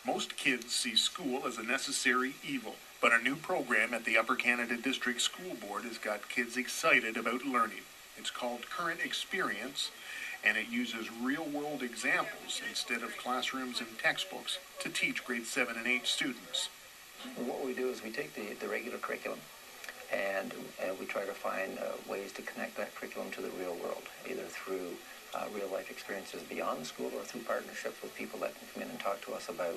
Most kids see school as a necessary evil, but a new program at the Upper Canada District School Board has got kids excited about learning. It's called Current Experience, and it uses real-world examples instead of classrooms and textbooks to teach grade 7 and 8 students. What we do is we take the regular curriculum and we try to find ways to connect that curriculum to the real world, either through real-life experiences beyond the school or through partnerships with people that can come in and talk to us about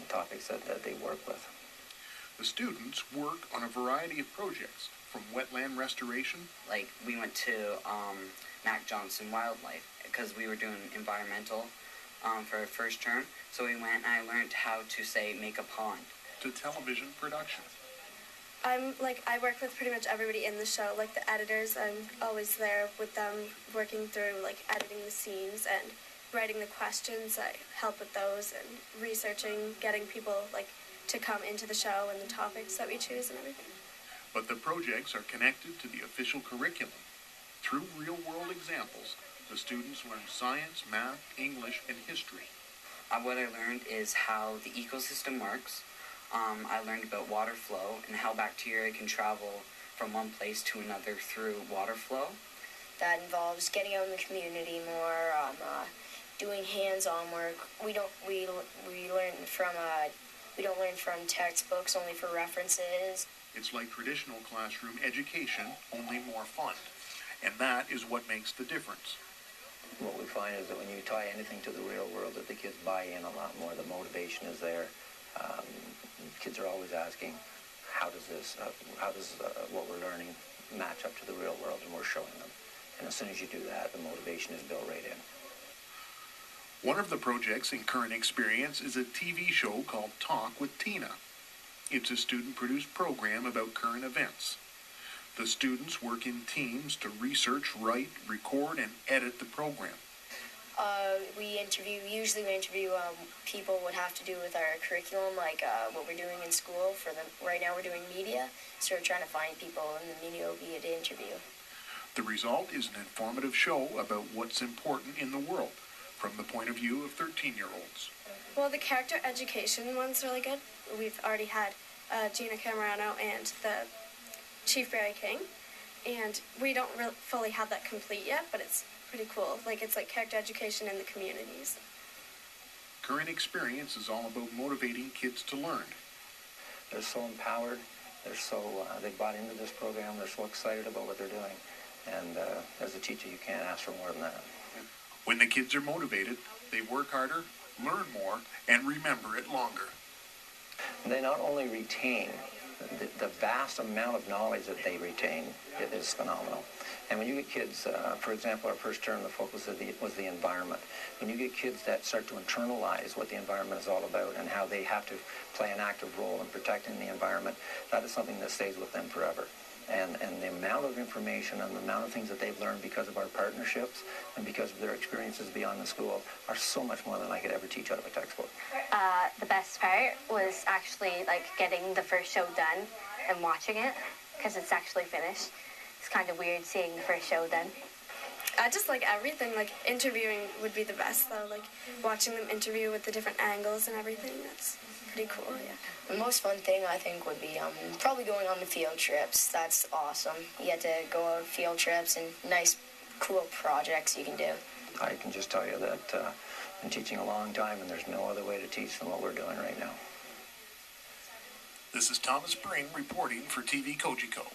topics that they work with. The students work on a variety of projects, from wetland restoration. Like, we went to Mac Johnson Wildlife because we were doing environmental for our first term. So we went and I learned how to, say, make a pond. To television production. I work with pretty much everybody in the show, like the editors. I'm always there with them, working through, editing the scenes and writing the questions. I help with those and researching, getting people, to come into the show and the topics that we choose and everything. But the projects are connected to the official curriculum. Through real-world examples, the students learn science, math, English, and history. What I learned is how the ecosystem works. I learned about water flow and how bacteria can travel from one place to another through water flow. That involves getting out in the community more, doing hands-on work. We don't learn from textbooks, only for references. It's like traditional classroom education, only more fun. And that is what makes the difference. What we find is that when you tie anything to the real world, that the kids buy in a lot more. The motivation is there. Kids are always asking, how does what we're learning match up to the real world? And we're showing them. And as soon as you do that, the motivation is built right in. One of the projects in Current Experience is a TV show called Talk with Tina. It's a student-produced program about current events. The students work in teams to research, write, record, and edit the program. We interview people what have to do with our curriculum, what we're doing in school. Right now we're doing media, so we're trying to find people in the media via the interview. The result is an informative show about what's important in the world, from the point of view of 13-year-olds. Well, the character education one's really good. We've already had Gina Camerano and the Chief Barry King, and we don't fully have that complete yet, but it's pretty cool. It's like character education in the communities. Current Experience is all about motivating kids to learn. They're so empowered. They bought into this program. They're so excited about what they're doing. And as a teacher, you can't ask for more than that. When the kids are motivated, they work harder, learn more, and remember it longer. And they not only retain, the vast amount of knowledge that they retain is phenomenal. And when you get kids, for example, our first term, the focus was the environment. When you get kids that start to internalize what the environment is all about and how they have to play an active role in protecting the environment, that is something that stays with them forever. And the amount of information and the amount of things that they've learned because of our partnerships and because of their experiences beyond the school are so much more than I could ever teach out of a textbook. The best part was actually getting the first show done and watching it, because it's actually finished. It's kind of weird seeing the first show done. I just like everything. Interviewing would be the best, though. Watching them interview with the different angles and everything. That's pretty cool, yeah. The most fun thing, I think, would be probably going on the field trips. That's awesome. You get to go on field trips and nice, cool projects you can do. I can just tell you that I've been teaching a long time, and there's no other way to teach than what we're doing right now. This is Thomas Spring reporting for TV Kojiko.